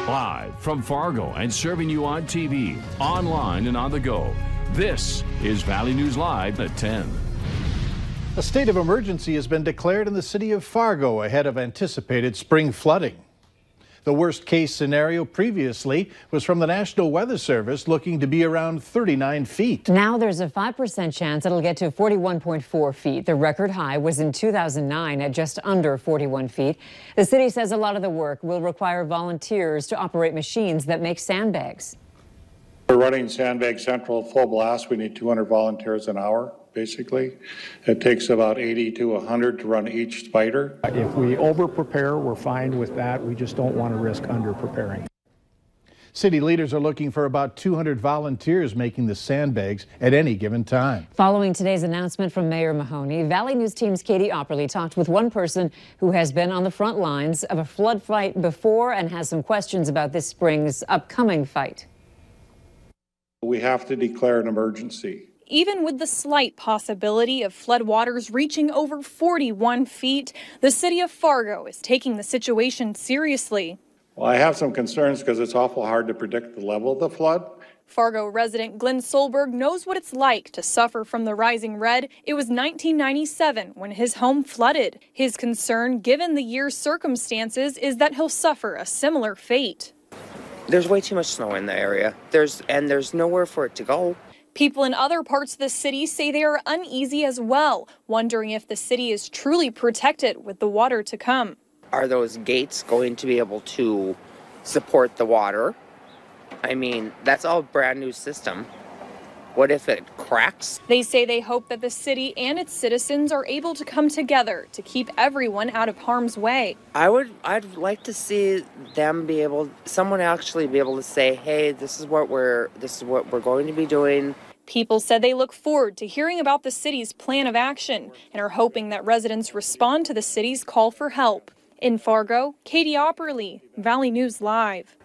Live from Fargo and serving you on TV, online, and on the go. This is Valley News Live at 10. A state of emergency has been declared in the city of Fargo ahead of anticipated spring flooding. The worst case scenario previously was from the National Weather Service, looking to be around 39 feet. Now there's a 5% chance it'll get to 41.4 feet. The record high was in 2009 at just under 41 feet. The city says a lot of the work will require volunteers to operate machines that make sandbags. We're running Sandbag Central full blast. We need 200 volunteers an hour, basically. It takes about 80 to 100 to run each spider. If we over-prepare, we're fine with that. We just don't want to risk under-preparing. City leaders are looking for about 200 volunteers making the sandbags at any given time. Following today's announcement from Mayor Mahoney, Valley News Team's Katie Opperly talked with one person who has been on the front lines of a flood fight before and has some questions about this spring's upcoming fight. We have to declare an emergency. Even with the slight possibility of floodwaters reaching over 41 feet, the city of Fargo is taking the situation seriously. Well, I have some concerns because it's awful hard to predict the level of the flood. Fargo resident Glenn Solberg knows what it's like to suffer from the rising red. It was 1997 when his home flooded. His concern, given the year's circumstances, is that he'll suffer a similar fate. There's way too much snow in the area. There's nowhere for it to go. People in other parts of the city say they are uneasy as well, wondering if the city is truly protected with the water to come. Are those gates going to be able to support the water? I mean, that's all a brand new system. What if it cracks? They say they hope that the city and its citizens are able to come together to keep everyone out of harm's way. I'd like to see them someone actually be able to say, hey, this is what we're going to be doing. People said they look forward to hearing about the city's plan of action and are hoping that residents respond to the city's call for help. In Fargo, Katie Opperly, Valley News Live.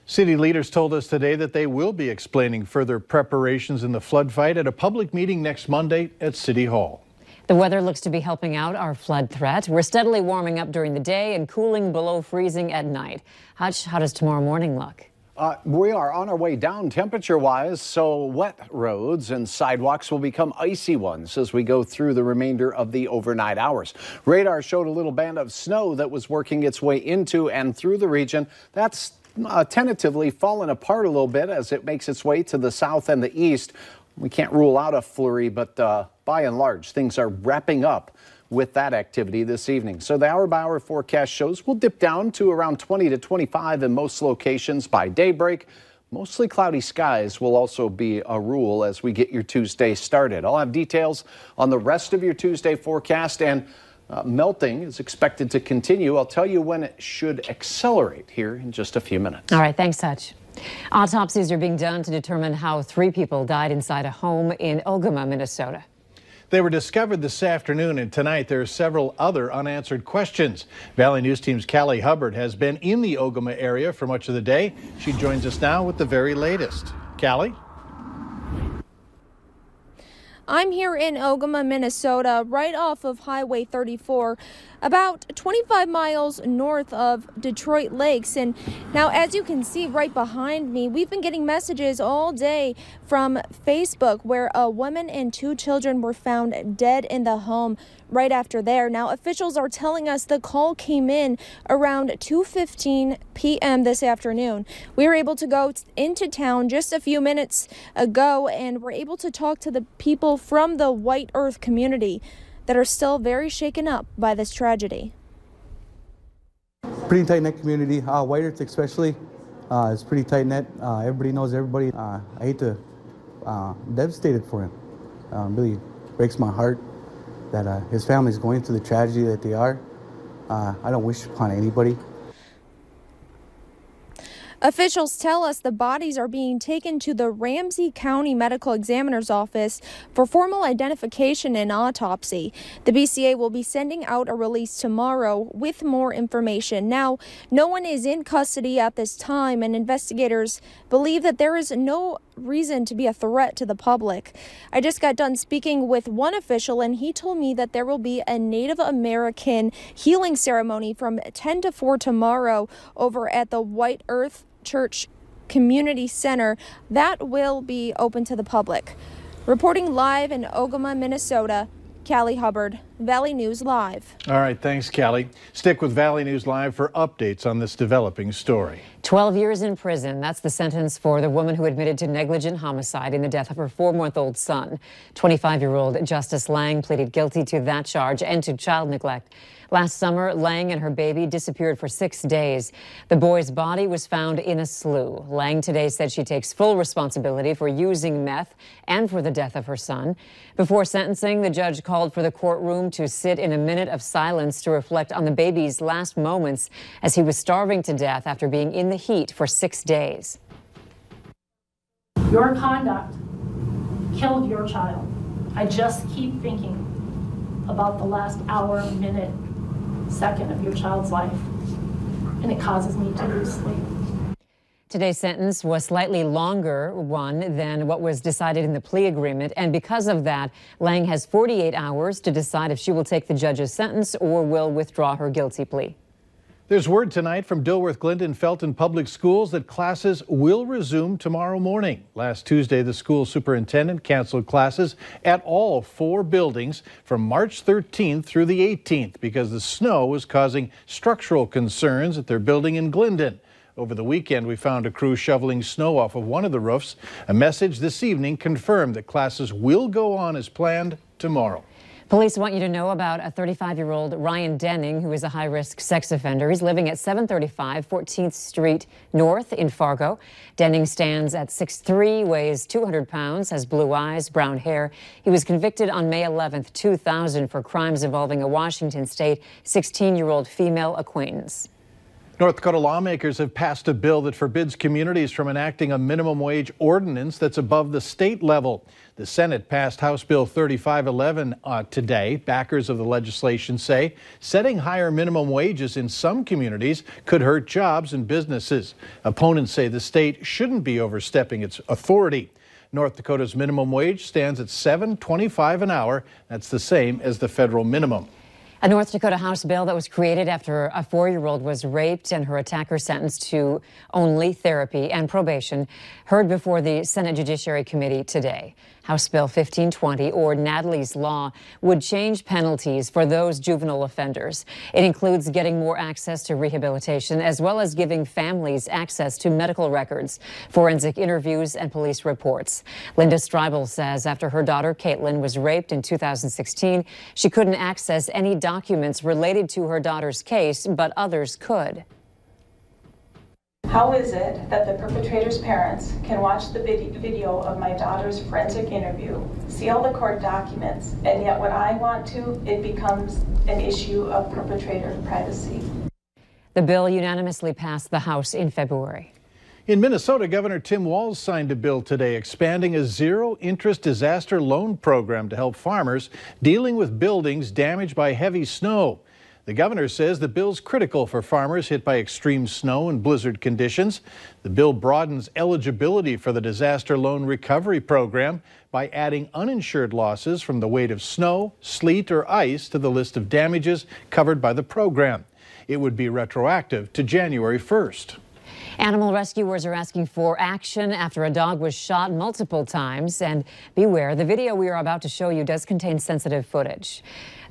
City leaders told us today that they will be explaining further preparations in the flood fight at a public meeting next Monday at City Hall. The weather looks to be helping out our flood threat. We're steadily warming up during the day and cooling below freezing at night. Hutch, how does tomorrow morning look? We are on our way down temperature-wise, so wet roads and sidewalks will become icy ones as we go through the remainder of the overnight hours. Radar showed a little band of snow that was working its way into and through the region. That's tentatively fallen apart a little bit as it makes its way to the south and the east. We can't rule out a flurry, but by and large, things are wrapping up with that activity this evening. So the hour-by-hour forecast shows we'll dip down to around 20 to 25 in most locations by daybreak. Mostly cloudy skies will also be a rule as we get your Tuesday started. I'll have details on the rest of your Tuesday forecast, and melting is expected to continue. I'll tell you when it should accelerate here in just a few minutes. All right, thanks, Hutch. Autopsies are being done to determine how 3 people died inside a home in Ogama, Minnesota. They were discovered this afternoon, and tonight there are several other unanswered questions. Valley News Team's Callie Hubbard has been in the Ogama area for much of the day. She joins us now with the very latest. Callie? I'm here in Ogama, Minnesota, right off of Highway 34, about 25 miles north of Detroit Lakes. And now, as you can see right behind me, we've been getting messages all day from Facebook where a woman and 2 children were found dead in the home right after there. Now, officials are telling us the call came in around 2:15 p.m. this afternoon. We were able to go into town just a few minutes ago and were able to talk to the people from the White Earth community that are still very shaken up by this tragedy. Pretty tight-knit community, White Earth especially. It's pretty tight-knit. Everybody knows everybody. I hate to, devastated for him. Really breaks my heart that his family's going through the tragedy that they are. I don't wish upon anybody. Officials tell us the bodies are being taken to the Ramsey County Medical Examiner's Office for formal identification and autopsy. The BCA will be sending out a release tomorrow with more information. Now, no one is in custody at this time, and investigators believe that there is no reason to be a threat to the public. I just got done speaking with one official, and he told me that there will be a Native American healing ceremony from 10 to 4 tomorrow over at the White Earth Church Community Center that will be open to the public. Reporting live in Ogama, Minnesota, Callie Hubbard, Valley News Live. All right, thanks, Callie. Stick with Valley News Live for updates on this developing story. 12 years in prison. That's the sentence for the woman who admitted to negligent homicide in the death of her 4-month-old son. 25-year-old Justice Lang pleaded guilty to that charge and to child neglect. Last summer, Lang and her baby disappeared for 6 days. The boy's body was found in a slough. Lang today said she takes full responsibility for using meth and for the death of her son. Before sentencing, the judge called for the courtroom to sit in a minute of silence to reflect on the baby's last moments as he was starving to death after being in the heat for 6 days. Your conduct killed your child. I just keep thinking about the last hour, minute, second of your child's life, and it causes me to lose sleep. Today's sentence was slightly longer one than what was decided in the plea agreement, and because of that, Lang has 48 hours to decide if she will take the judge's sentence or will withdraw her guilty plea. There's word tonight from Dilworth, Glendon, Felton Public Schools that classes will resume tomorrow morning. Last Tuesday, the school superintendent canceled classes at all 4 buildings from March 13th through the 18th because the snow was causing structural concerns at their building in Glendon. Over the weekend, we found a crew shoveling snow off of one of the roofs. A message this evening confirmed that classes will go on as planned tomorrow. Police want you to know about a 35-year-old Ryan Denning, who is a high-risk sex offender. He's living at 735 14th Street North in Fargo. Denning stands at 6'3", weighs 200 pounds, has blue eyes, brown hair. He was convicted on May 11th, 2000 for crimes involving a Washington State 16-year-old female acquaintance. North Dakota lawmakers have passed a bill that forbids communities from enacting a minimum wage ordinance that's above the state level. The Senate passed House Bill 3511 today. Backers of the legislation say setting higher minimum wages in some communities could hurt jobs and businesses. Opponents say the state shouldn't be overstepping its authority. North Dakota's minimum wage stands at $7.25 an hour. That's the same as the federal minimum. A North Dakota House bill that was created after a 4-year-old was raped and her attacker sentenced to only therapy and probation heard before the Senate Judiciary Committee today. House Bill 1520, or Natalie's Law, would change penalties for those juvenile offenders. It includes getting more access to rehabilitation, as well as giving families access to medical records, forensic interviews, and police reports. Linda Streibel says after her daughter Caitlin was raped in 2016, she couldn't access any documents related to her daughter's case, but others could. How is it that the perpetrator's parents can watch the video of my daughter's forensic interview, see all the court documents, and yet when I want to, it becomes an issue of perpetrator privacy? The bill unanimously passed the House in February. In Minnesota, Governor Tim Walz signed a bill today expanding a zero-interest disaster loan program to help farmers dealing with buildings damaged by heavy snow. The governor says the bill's critical for farmers hit by extreme snow and blizzard conditions. The bill broadens eligibility for the disaster loan recovery program by adding uninsured losses from the weight of snow, sleet, or ice to the list of damages covered by the program. It would be retroactive to January 1st. Animal rescuers are asking for action after a dog was shot multiple times. And beware, the video we are about to show you does contain sensitive footage.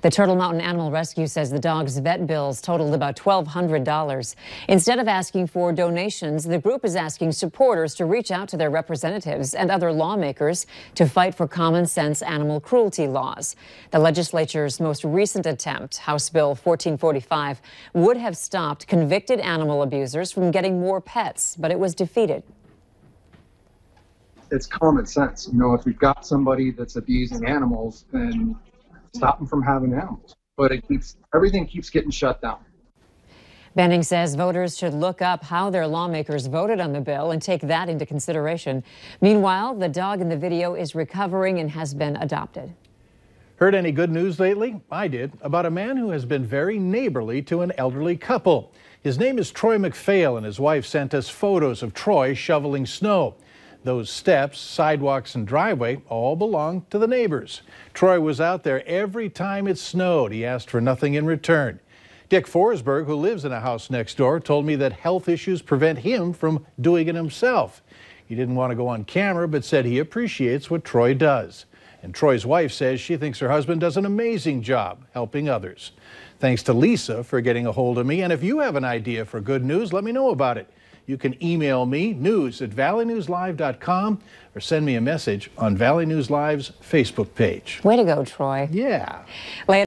The Turtle Mountain Animal Rescue says the dog's vet bills totaled about $1,200. Instead of asking for donations, the group is asking supporters to reach out to their representatives and other lawmakers to fight for common sense animal cruelty laws. The legislature's most recent attempt, House Bill 1445, would have stopped convicted animal abusers from getting more pets, but it was defeated. It's common sense. You know, if we've got somebody that's abusing animals, then stop them from having animals. But everything keeps getting shut down. Benning says voters should look up how their lawmakers voted on the bill and take that into consideration. Meanwhile, the dog in the video is recovering and has been adopted. Heard any good news lately? I did, about a man who has been very neighborly to an elderly couple. His name is Troy McPhail, and his wife sent us photos of Troy shoveling snow. Those steps, sidewalks, and driveway all belong to the neighbors. Troy was out there every time it snowed. He asked for nothing in return. Dick Forsberg, who lives in a house next door, told me that health issues prevent him from doing it himself. He didn't want to go on camera, but said he appreciates what Troy does. And Troy's wife says she thinks her husband does an amazing job helping others. Thanks to Lisa for getting a hold of me. And if you have an idea for good news, let me know about it. You can email me, news@valleynewslive.com, or send me a message on Valley News Live's Facebook page. Way to go, Troy. Yeah. Later